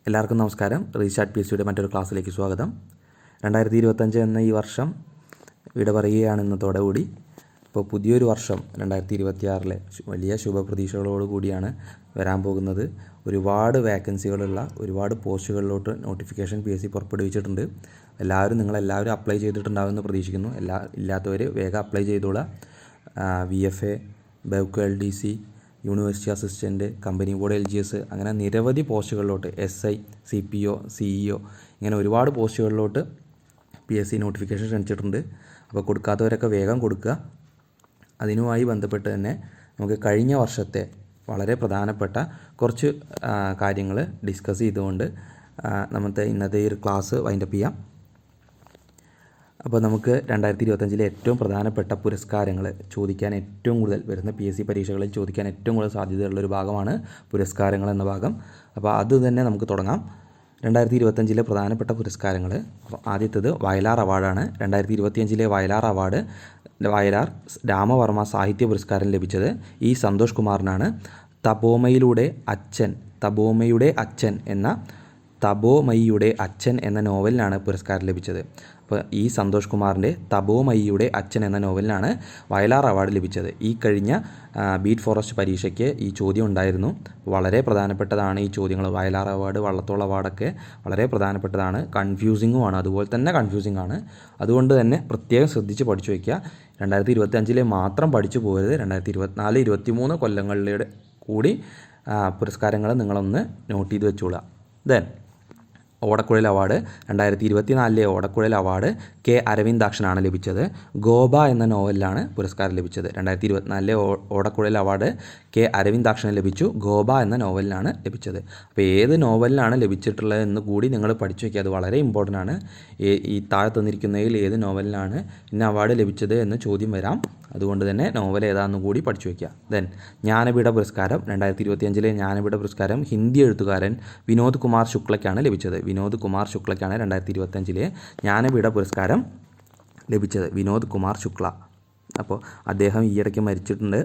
എല്ലാവർക്കും നമസ്കാരം. റീചാർട്ട് PSCയുടെ മറ്റൊരു ക്ലാസ്സിലേക്ക് സ്വാഗതം. 2025 എന്ന ഈ വർഷം വിട പറയുകയാണ് ഇന്നത്തോടുകൂടി. ഇപ്പോൾ പുതിയൊരു വർഷം 2026 വലിയ ശുഭപ്രതീക്ഷകളോടുകൂടിയാണ് വരാൻ പോകുന്നത്. ഒരുപാട് വേക്കൻസികളുള്ള ഒരുപാട് പോസ്റ്റുകളിലോട്ട് നോട്ടിഫിക്കേഷൻ PSC പുറപ്പെടുവിച്ചിട്ടുണ്ട്. നിങ്ങളെല്ലാവരും അപ്ലൈ ചെയ്തിട്ടുണ്ടാവുമെന്ന് പ്രതീക്ഷിക്കുന്നു. ഇല്ലാത്തവർ വേഗം അപ്ലൈ ചെയ്തോളാം. VFA, BevCo LDC, university assistant, company board LGS, അങ്ങനെ നിരവധി പോസ്റ്റുകളിലോട്ട് SI, CPO, CEO ഇങ്ങനെ ഒരുപാട് പോസ്റ്റുകളിലോട്ട് PSC നോട്ടിഫിക്കേഷൻ ക്ഷണിച്ചിട്ടുണ്ട്. അപ്പോൾ കൊടുക്കാത്തവരൊക്കെ വേഗം കൊടുക്കുക. അതിനുമായി ബന്ധപ്പെട്ട് തന്നെ നമുക്ക് കഴിഞ്ഞ വർഷത്തെ വളരെ പ്രധാനപ്പെട്ട കുറച്ച് കാര്യങ്ങൾ ഡിസ്കസ് ചെയ്തുകൊണ്ട് നമുക്ക് ഇന്നത്തെ ഈ ഒരു ക്ലാസ് വൈൻഡപ്പ് ചെയ്യാം. അപ്പോൾ നമുക്ക് 2025 ഏറ്റവും പ്രധാനപ്പെട്ട പുരസ്കാരങ്ങൾ ചോദിക്കാൻ ഏറ്റവും കൂടുതൽ വരുന്ന PSC പരീക്ഷകളിൽ ചോദിക്കാൻ ഏറ്റവും കൂടുതൽ സാധ്യതയുള്ളൊരു ഭാഗമാണ് പുരസ്കാരങ്ങൾ എന്ന ഭാഗം. അപ്പോൾ അത് തന്നെ നമുക്ക് തുടങ്ങാം. 2025 പ്രധാനപ്പെട്ട പുരസ്കാരങ്ങൾ. അപ്പോൾ ആദ്യത്തേത് വയലാർ അവാർഡാണ്. 2025 വയലാർ അവാർഡ് വയലാർ രാമവർമ്മ സാഹിത്യ പുരസ്കാരം ലഭിച്ചത് സന്തോഷ് കുമാറിനാണ്. തപോമയിയുടെ അച്ഛൻ എന്ന നോവലിനാണ് പുരസ്കാരം ലഭിച്ചത്. അപ്പോൾ സന്തോഷ് കുമാറിൻ്റെ തപോമയിയുടെ അച്ഛൻ എന്ന നോവലിനാണ് വയലാർ അവാർഡ് ലഭിച്ചത്. കഴിഞ്ഞ ബീറ്റ് ഫോറസ്റ്റ് പരീക്ഷയ്ക്ക് ഈ ചോദ്യം ഉണ്ടായിരുന്നു. വളരെ പ്രധാനപ്പെട്ടതാണ് ഈ ചോദ്യങ്ങൾ. വയലാർ അവാർഡ്, വള്ളത്തോൾ അവാർഡൊക്കെ വളരെ പ്രധാനപ്പെട്ടതാണ്. കൺഫ്യൂസിങ്ങുമാണ്, അതുപോലെ തന്നെ കൺഫ്യൂസിംഗ് ആണ്. അതുകൊണ്ട് തന്നെ പ്രത്യേകം ശ്രദ്ധിച്ച് പഠിച്ചു വയ്ക്കുക. 2025 മാത്രം പഠിച്ചു പോകരുത്. 2024, 2023 കൊല്ലങ്ങളിലെ കൂടി പുരസ്കാരങ്ങൾ നിങ്ങളൊന്ന് നോട്ട് ചെയ്ത് വെച്ചോളുക. ദെൻ ഓടക്കുഴൽ അവാർഡ് 2024 ഓടക്കുഴൽ അവാർഡ് K. അരവിന്ദാക്ഷനാണ് ലഭിച്ചത്. ഗോപ എന്ന നോവലിലാണ് പുരസ്കാരം ലഭിച്ചത്. 2024 ഓടക്കുഴൽ അവാർഡ് K. അരവിന്ദാക്ഷന് ലഭിച്ചു. ഗോപ എന്ന നോവലിനാണ് ലഭിച്ചത്. അപ്പോൾ ഏത് നോവലിനാണ് ലഭിച്ചിട്ടുള്ളത് എന്ന് കൂടി നിങ്ങൾ പഠിച്ചു വയ്ക്കുക. അത് വളരെ ഇമ്പോർട്ടൻ്റ് ആണ്. താഴെ തന്നിരിക്കുന്നതിൽ ഏത് നോവലിനാണ് ഇന്ന അവാർഡ് ലഭിച്ചത് എന്ന് ചോദ്യം വരാം. അതുകൊണ്ട് തന്നെ നോവൽ ഏതാണെന്ന് കൂടി പഠിച്ചു വയ്ക്കുക. ദെൻ ജ്ഞാനപീഠ പുരസ്കാരം 2025 ജ്ഞാനപീഠ പുരസ്കാരം ഹിന്ദി എഴുത്തുകാരൻ വിനോദ് കുമാർ ശുക്ലയ്ക്കാണ് ലഭിച്ചത്. വിനോദ് കുമാർ ശുക്ലയ്ക്കാണ് 2025 ജ്ഞാനപീഠ പുരസ്കാരം ലഭിച്ചത്. വിനോദ് കുമാർ ശുക്ല. അപ്പോൾ അദ്ദേഹം ഈയിടയ്ക്ക് മരിച്ചിട്ടുണ്ട്.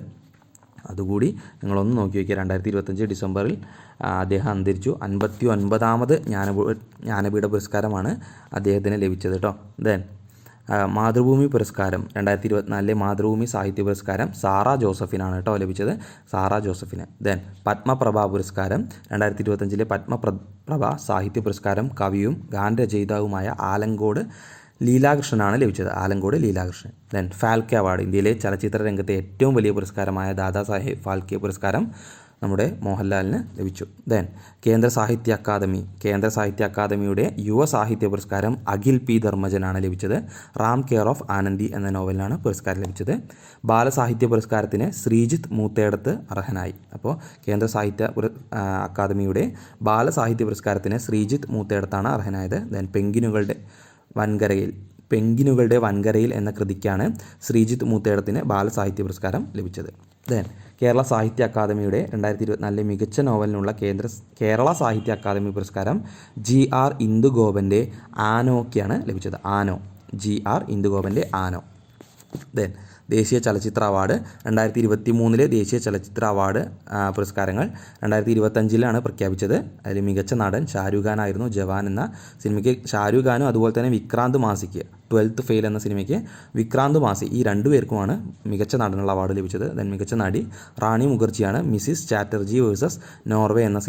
അതുകൂടി നിങ്ങളൊന്ന് നോക്കി വയ്ക്കുക. 2025 ഡിസംബറിൽ അദ്ദേഹം അന്തരിച്ചു. 59ാമത് ജ്ഞാനപീഠ പുരസ്കാരമാണ് അദ്ദേഹത്തിന് ലഭിച്ചത് കേട്ടോ. ദെൻ മാതൃഭൂമി പുരസ്കാരം 2024 മാതൃഭൂമി സാഹിത്യ പുരസ്കാരം സാറാ ജോസഫിനാണ് കേട്ടോ ലഭിച്ചത്. സാറാ ജോസഫിന്. ദെൻ പത്മപ്രഭ പുരസ്കാരം 2025 പത്മപ്രഭ സാഹിത്യ പുരസ്കാരം കവിയും ഗാനരചയിതാവുമായ ആലങ്കോട് ലീലാകൃഷ്ണനാണ് ലഭിച്ചത്. ആലങ്കോട് ലീലാകൃഷ്ണൻ. ദെൻ ഫാൽക്കെ അവാർഡ് ഇന്ത്യയിലെ ചലച്ചിത്ര രംഗത്തെ ഏറ്റവും വലിയ പുരസ്കാരമായ ദാദാ സാഹേബ് ഫാൽക്കെ പുരസ്കാരം നമ്മുടെ മോഹൻലാലിന് ലഭിച്ചു. ദെൻ കേന്ദ്ര സാഹിത്യ അക്കാദമിയുടെ യുവ സാഹിത്യ പുരസ്കാരം അഖിൽ P. ധർമ്മജനാണ് ലഭിച്ചത്. റാം കെയർ ഓഫ് ആനന്ദി എന്ന നോവലിനാണ് പുരസ്കാരം ലഭിച്ചത്. ബാലസാഹിത്യ പുരസ്കാരത്തിന് ശ്രീജിത്ത് മൂത്തേടത്ത് അർഹനായി. അപ്പോൾ കേന്ദ്ര സാഹിത്യ അക്കാദമിയുടെ ബാലസാഹിത്യ പുരസ്കാരത്തിന് ശ്രീജിത്ത് മൂത്തേടത്താണ് അർഹനായത്. ദെൻ പെങ്കിനുകളുടെ വൻകരയിൽ എന്ന കൃതിക്കാണ് ശ്രീജിത്ത് മൂത്തേടത്തിന് ബാലസാഹിത്യ പുരസ്കാരം ലഭിച്ചത്. ദെൻ കേരള സാഹിത്യ അക്കാദമിയുടെ 2024 മികച്ച നോവലിനുള്ള കേരള സാഹിത്യ അക്കാദമി പുരസ്കാരം GR ഇന്ദുഗോപൻ്റെ ആനോയ്ക്കാണ് ലഭിച്ചത്. GR ഇന്ദുഗോപൻ്റെ ആനോ. ദെൻ ദേശീയ ചലച്ചിത്ര അവാർഡ് 2023 ദേശീയ ചലച്ചിത്ര അവാർഡ് പുരസ്കാരങ്ങൾ 2025 പ്രഖ്യാപിച്ചത്. അതിൽ മികച്ച നടൻ ഷാരൂഖ് ഖാൻ ആയിരുന്നു. ജവാൻ എന്ന സിനിമയ്ക്ക് ഷാരൂഖ് ഖാനും അതുപോലെ തന്നെ വിക്രാന്ത് മാസിക്ക് 12th ഫെയിൽ എന്ന സിനിമയ്ക്ക് വിക്രാന്ത് മാസി ഈ രണ്ടുപേർക്കുമാണ് മികച്ച നടനുള്ള അവാർഡ് ലഭിച്ചത്. ദെൻ മികച്ച നടി റാണി മുഖർജിയാണ്. മിസിസ് ചാറ്റർജി വേഴ്സസ് നോർവേ എന്ന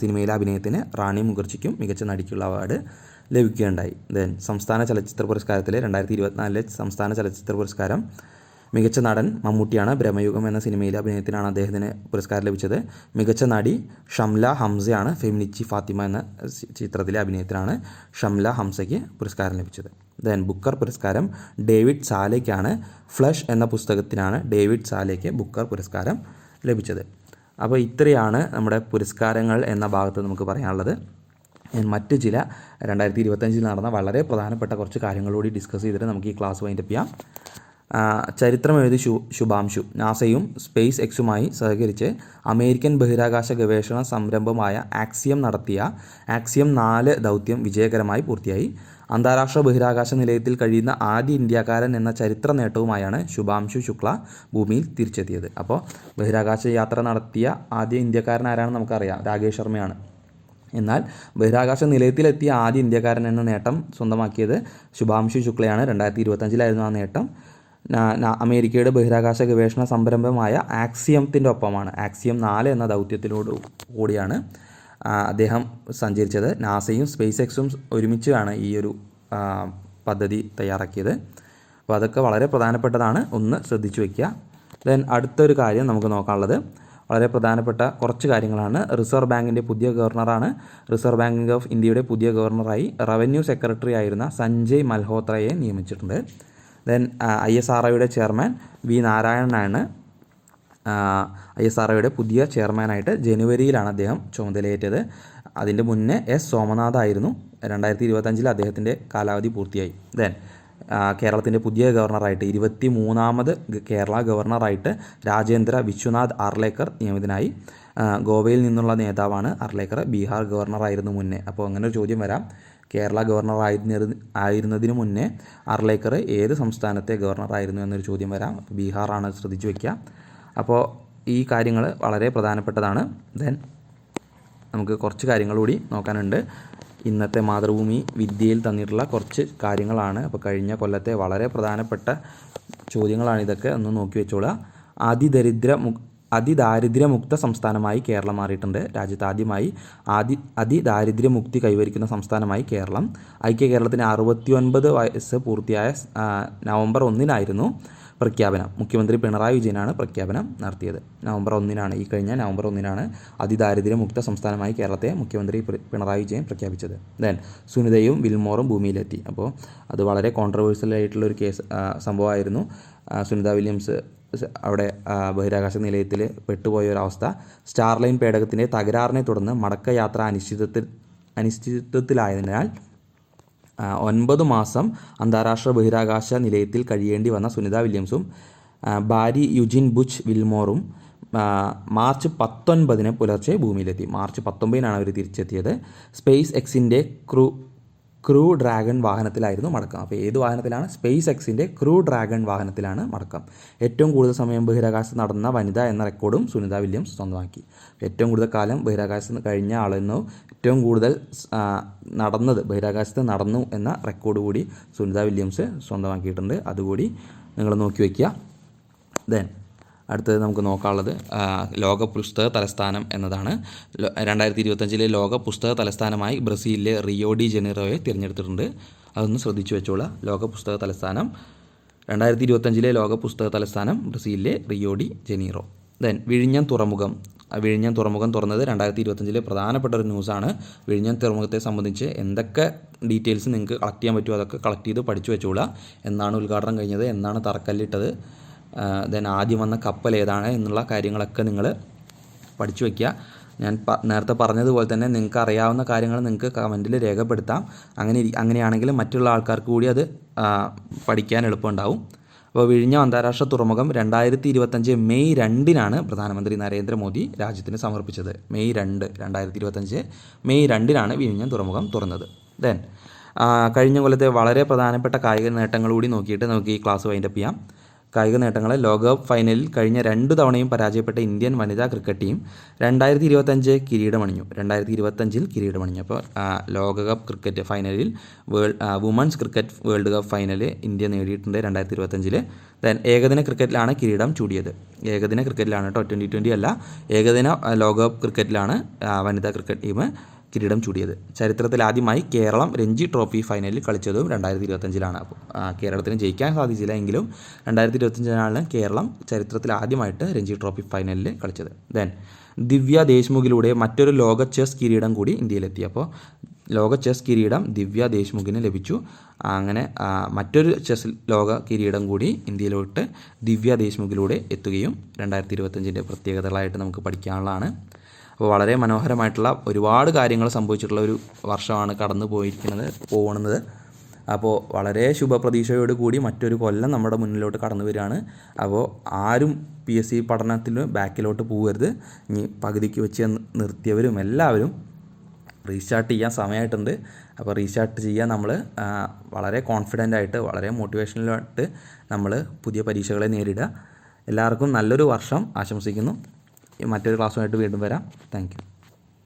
സിനിമയിലെ അഭിനയത്തിന് റാണി മുഖർജിക്കും മികച്ച നടിക്കുള്ള അവാർഡ് ലഭിക്കുകയുണ്ടായി. ദെൻ സംസ്ഥാന ചലച്ചിത്ര പുരസ്കാരത്തിൽ 2024 സംസ്ഥാന ചലച്ചിത്ര പുരസ്കാരം മികച്ച നടൻ മമ്മൂട്ടിയാണ്. ബ്രഹ്മയുഗം എന്ന സിനിമയിലെ അഭിനയത്തിനാണ് അദ്ദേഹത്തിന് പുരസ്കാരം ലഭിച്ചത്. മികച്ച നടി ഷംല ഹംസയാണ്. ഫെമിനിച്ചി ഫാത്തിമ എന്ന ചിത്രത്തിലെ അഭിനയത്തിനാണ് ഷംല ഹംസയ്ക്ക് പുരസ്കാരം ലഭിച്ചത്. ദെൻ ബുക്കർ പുരസ്കാരം ഡേവിഡ് സാലയ്ക്കാണ്. ഫ്ലഷ് എന്ന പുസ്തകത്തിനാണ് ഡേവിഡ് സാലയ്ക്ക് ബുക്കർ പുരസ്കാരം ലഭിച്ചത്. അപ്പോൾ ഇത്രയാണ് നമ്മുടെ പുരസ്കാരങ്ങൾ എന്ന ഭാഗത്ത് നമുക്ക് പറയാനുള്ളത്. മറ്റ് ചില 2025 നടന്ന വളരെ പ്രധാനപ്പെട്ട കുറച്ച് കാര്യങ്ങളോട് ഡിസ്കസ് ചെയ്തിട്ട് നമുക്ക് ഈ ക്ലാസ് വൈൻഡപ്പ് ചെയ്യാം. ചരിത്രം എഴുതി ശുഭാംശു നാസയും സ്പേസ് എക്സുമായി സഹകരിച്ച് അമേരിക്കൻ ബഹിരാകാശ ഗവേഷണ സംരംഭമായ ആക്സിയം 4 ദൗത്യം വിജയകരമായി പൂർത്തിയായി. അന്താരാഷ്ട്ര ബഹിരാകാശ നിലയത്തിൽ കഴിയുന്ന ആദ്യ ഇന്ത്യക്കാരൻ എന്ന ചരിത്ര നേട്ടവുമായാണ് ശുഭാംശു ശുക്ല ഭൂമിയിൽ തിരിച്ചെത്തിയത്. അപ്പോൾ ബഹിരാകാശ യാത്ര നടത്തിയ ആദ്യ ഇന്ത്യക്കാരൻ ആരാണെന്ന് നമുക്കറിയാം, രാകേഷ് ശർമ്മയാണ്. എന്നാൽ ബഹിരാകാശ നിലയത്തിലെത്തിയ ആദ്യ ഇന്ത്യക്കാരൻ എന്ന നേട്ടം സ്വന്തമാക്കിയത് ശുഭാംശു ശുക്ലയാണ്. 2025 ആ നേട്ടം. അമേരിക്കയുടെ ബഹിരാകാശ ഗവേഷണ സംരംഭമായ ആക്സിയത്തിൻ്റെ ഒപ്പമാണ്. ആക്സിയം 4 എന്ന ദൗത്യത്തിലോട് കൂടിയാണ് അദ്ദേഹം സഞ്ചരിച്ചത്. നാസയും സ്പേസ് എക്സും ഒരുമിച്ചാണ് ഈ ഒരു പദ്ധതി തയ്യാറാക്കിയത്. അപ്പോൾ അതൊക്കെ വളരെ പ്രധാനപ്പെട്ടതാണ്, ഒന്ന് ശ്രദ്ധിച്ചു വയ്ക്കുക. ദെൻ അടുത്തൊരു കാര്യം നമുക്ക് നോക്കാനുള്ളത് വളരെ പ്രധാനപ്പെട്ട കുറച്ച് കാര്യങ്ങളാണ്. റിസർവ് ബാങ്കിൻ്റെ പുതിയ ഗവർണറാണ്. റിസർവ് ബാങ്ക് ഓഫ് ഇന്ത്യയുടെ പുതിയ ഗവർണറായി റവന്യൂ സെക്രട്ടറി ആയിരുന്ന സഞ്ജയ് മൽഹോത്രയെ നിയമിച്ചിട്ടുണ്ട്. ദെൻ ISROയുടെ ചെയർമാൻ വി നാരായണനാണ് ISROയുടെ പുതിയ ചെയർമാനായിട്ട്. ജനുവരിയിലാണ് അദ്ദേഹം ചുമതലയേറ്റത്. അതിൻ്റെ മുന്നേ സോമനാഥ് ആയിരുന്നു. 2025 അദ്ദേഹത്തിൻ്റെ കാലാവധി പൂർത്തിയായി. ദെൻ കേരളത്തിൻ്റെ പുതിയ ഗവർണറായിട്ട് 23ാമത് കേരള ഗവർണറായിട്ട് രാജേന്ദ്ര വിശ്വനാഥ് ആർലേക്കർ നിയമിതനായി. ഗോവയിൽ നിന്നുള്ള നേതാവാണ് ആർലേക്കർ. ബീഹാർ ഗവർണറായിരുന്നു മുന്നേ. അപ്പോൾ അങ്ങനെ ഒരു ചോദ്യം വരാം, കേരള ഗവർണർ ആയിരുന്നതിന് മുന്നേ ആർലേക്കർ ഏത് സംസ്ഥാനത്തെ ഗവർണറായിരുന്നു എന്നൊരു ചോദ്യം വരാം. അപ്പോൾ ബീഹാറാണ്, ശ്രദ്ധിച്ചു വയ്ക്കുക. അപ്പോൾ ഈ കാര്യങ്ങൾ വളരെ പ്രധാനപ്പെട്ടതാണ്. ദെൻ നമുക്ക് കുറച്ച് കാര്യങ്ങൾ കൂടി നോക്കാനുണ്ട്. ഇന്നത്തെ മാതൃഭൂമി വിദ്യയിൽ തന്നിട്ടുള്ള കുറച്ച് കാര്യങ്ങളാണ്. അപ്പോൾ കഴിഞ്ഞ കൊല്ലത്തെ വളരെ പ്രധാനപ്പെട്ട ചോദ്യങ്ങളാണ് ഇതൊക്കെ, ഒന്ന് നോക്കി വെച്ചോളുക. അതിദാരിദ്ര്യമുക്ത സംസ്ഥാനമായി കേരളം മാറിയിട്ടുണ്ട്. രാജ്യത്ത് ആദ്യമായി അതിദാരിദ്ര്യമുക്തി കൈവരിക്കുന്ന സംസ്ഥാനമായി കേരളം. ഐക്യ കേരളത്തിന് 69 വയസ്സ് പൂർത്തിയായ നവംബർ 1 പ്രഖ്യാപനം. മുഖ്യമന്ത്രി പിണറായി വിജയനാണ് പ്രഖ്യാപനം നടത്തിയത്. ഈ കഴിഞ്ഞ നവംബർ 1 അതിദാരിദ്ര്യമുക്ത സംസ്ഥാനമായി കേരളത്തെ മുഖ്യമന്ത്രി പിണറായി വിജയൻ പ്രഖ്യാപിച്ചത്. ദെൻ സുനിതയും വിൽമോറും ഭൂമിയിലെത്തി. അപ്പോൾ അത് വളരെ കോൺട്രവേഴ്സ്യൽ ആയിട്ടുള്ളൊരു സംഭവമായിരുന്നു. സുനിത വില്യംസ് അവിടെ ബഹിരാകാശ നിലയത്തിൽ പെട്ടുപോയ ഒരവസ്ഥ. സ്റ്റാർലൈൻ പേടകത്തിൻ്റെ തകരാറിനെ തുടർന്ന് മടക്കയാത്ര അനിശ്ചിതത്വത്തിലായതിനാൽ 9 മാസം അന്താരാഷ്ട്ര ബഹിരാകാശ നിലയത്തിൽ കഴിയേണ്ടി വന്ന സുനിത വില്യംസും ബാരി യുജിൻ ബുച്ച് വിൽമോറും മാർച്ച് 19 പുലർച്ചെ ഭൂമിയിലെത്തി. മാർച്ച് 19 അവർ തിരിച്ചെത്തിയത്. സ്പേസ് എക്സിൻ്റെ ക്രൂ ഡ്രാഗൺ വാഹനത്തിലായിരുന്നു മടക്കം. അപ്പോൾ ഏത് വാഹനത്തിലാണ്? സ്പേസ് എക്സിൻ്റെ ക്രൂ ഡ്രാഗൺ വാഹനത്തിലാണ് മടക്കം. ഏറ്റവും കൂടുതൽ സമയം ബഹിരാകാശത്ത് നടന്ന വനിത എന്ന റെക്കോർഡും സുനിത വില്യംസ് സ്വന്തമാക്കി. ഏറ്റവും കൂടുതൽ കാലം ബഹിരാകാശത്ത് കഴിഞ്ഞ ആളെന്നോ ഏറ്റവും കൂടുതൽ ബഹിരാകാശത്ത് നടന്നു എന്ന റെക്കോർഡ് കൂടി സുനിത വില്യംസ് സ്വന്തമാക്കിയിട്ടുണ്ട്. അതുകൂടി നിങ്ങൾ നോക്കി വയ്ക്കുക. ദെൻ അടുത്തത് നമുക്ക് നോക്കാനുള്ളത് ലോക പുസ്തക തലസ്ഥാനം എന്നതാണ്. 2025 ലോക പുസ്തക തലസ്ഥാനമായി ബ്രസീലിലെ റിയോ ഡി ജനീറോയെ തിരഞ്ഞെടുത്തിട്ടുണ്ട്. അതൊന്ന് ശ്രദ്ധിച്ചു വെച്ചോളാം. ലോക പുസ്തക തലസ്ഥാനം 2025 ലോക പുസ്തക തലസ്ഥാനം ബ്രസീലിലെ റിയോ ഡി ജനീറോ. ദെൻ വിഴിഞ്ഞം തുറമുഖം തുറന്നത് 2025 പ്രധാനപ്പെട്ട ഒരു ന്യൂസാണ്. വിഴിഞ്ഞം തുറമുഖത്തെ സംബന്ധിച്ച് എന്തൊക്കെ ഡീറ്റെയിൽസ് നിങ്ങൾക്ക് കളക്ട് ചെയ്യാൻ പറ്റുമോ അതൊക്കെ കളക്ട് ചെയ്ത് പഠിച്ചു വെച്ചോളാം. എന്നാണ് ഉദ്ഘാടനം കഴിഞ്ഞത്, എന്നാണ് തറക്കല്ലിട്ടത്, ദെൻ ആദ്യം വന്ന കപ്പൽ ഏതാണ് എന്നുള്ള കാര്യങ്ങളൊക്കെ നിങ്ങൾ പഠിച്ചു വയ്ക്കുക. ഞാൻ നേരത്തെ പറഞ്ഞതുപോലെ തന്നെ നിങ്ങൾക്ക് അറിയാവുന്ന കാര്യങ്ങൾ നിങ്ങൾക്ക് കമൻറ്റിൽ രേഖപ്പെടുത്താം. അങ്ങനെയാണെങ്കിൽ മറ്റുള്ള ആൾക്കാർക്ക് കൂടി അത് പഠിക്കാൻ എളുപ്പമുണ്ടാവും. അപ്പോൾ വിഴിഞ്ഞം അന്താരാഷ്ട്ര തുറമുഖം 2025 മെയ് 2 പ്രധാനമന്ത്രി നരേന്ദ്രമോദി രാജ്യത്തിന് സമർപ്പിച്ചത്. മെയ് 2 വിഴിഞ്ഞം തുറമുഖം തുറന്നത്. ദെൻ കഴിഞ്ഞ കൊല്ലത്തെ വളരെ പ്രധാനപ്പെട്ട കായിക നേട്ടങ്ങൾ കൂടി നോക്കിയിട്ട് നമുക്ക് ഈ ക്ലാസ് വൈൻഡപ്പ് ചെയ്യാം. കായിക നേട്ടങ്ങൾ: ലോകകപ്പ് ഫൈനലിൽ കഴിഞ്ഞ 2 തവണയും പരാജയപ്പെട്ട ഇന്ത്യൻ വനിതാ ക്രിക്കറ്റ് ടീം 2025 കിരീടമണിഞ്ഞു. അപ്പോൾ ലോകകപ്പ് ക്രിക്കറ്റ് ഫൈനലിൽ women's cricket world cup final India നേടിയിട്ടുണ്ട് 2025. ദെൻ ഏകദിന ക്രിക്കറ്റിലാണ് കിരീടം ചൂടിയത്. ഏകദിന ക്രിക്കറ്റിലാണ് കേട്ടോ, 2020 അല്ല. ഏകദിന ലോകകപ്പ് ക്രിക്കറ്റിലാണ് വനിതാ ക്രിക്കറ്റ് ടീം കിരീടം ചൂടിയത്. ചരിത്രത്തിൽ ആദ്യമായി കേരളം രഞ്ജി ട്രോഫി ഫൈനലിൽ കളിച്ചതും 2025. അപ്പോൾ കേരളത്തിന് ജയിക്കാൻ സാധിച്ചില്ല എങ്കിലും 2025 കേരളം ചരിത്രത്തിൽ ആദ്യമായിട്ട് രഞ്ജി ട്രോഫി ഫൈനലിൽ കളിച്ചത്. ദെൻ ദിവ്യ ദേശ്മുഖിലൂടെ മറ്റൊരു ലോക ചെസ് കിരീടം കൂടി ഇന്ത്യയിലെത്തി. അപ്പോൾ ലോക ചെസ് കിരീടം ദിവ്യ ദേശ്മുഖിന് ലഭിച്ചു. അങ്ങനെ മറ്റൊരു ചെസ് ലോക കിരീടം കൂടി ഇന്ത്യയിലോട്ട് ദിവ്യ ദേശ്മുഖിലൂടെ എത്തുകയും 2025 പ്രത്യേകതകളായിട്ട് നമുക്ക് പഠിക്കാനുള്ളതാണ്. അപ്പോൾ വളരെ മനോഹരമായിട്ടുള്ള ഒരുപാട് കാര്യങ്ങൾ സംഭവിച്ചിട്ടുള്ള ഒരു വർഷമാണ് കടന്നു പോകുന്നത്. അപ്പോൾ വളരെ ശുഭപ്രതീക്ഷയോട് കൂടി മറ്റൊരു കൊല്ലം നമ്മുടെ മുന്നിലോട്ട് കടന്നു വരികയാണ്. അപ്പോൾ ആരും PSC പഠനത്തിന് ബാക്കിലോട്ട് പോകരുത്. ഇനി പകുതിക്ക് വെച്ച് നിർത്തിയവരും എല്ലാവരും റീസ്റ്റാർട്ട് ചെയ്യാൻ സമയമായിട്ടുണ്ട്. അപ്പോൾ റീസ്റ്റാർട്ട് ചെയ്യാൻ നമ്മൾ വളരെ കോൺഫിഡൻ്റ് ആയിട്ട് വളരെ മോട്ടിവേഷണലായിട്ട് നമ്മൾ പുതിയ പരീക്ഷകളെ നേരിടുക. എല്ലാവർക്കും നല്ലൊരു വർഷം ആശംസിക്കുന്നു. മറ്റൊരു ക്ലാസ്സുമായിട്ട് വീണ്ടും വരാം. Thank you.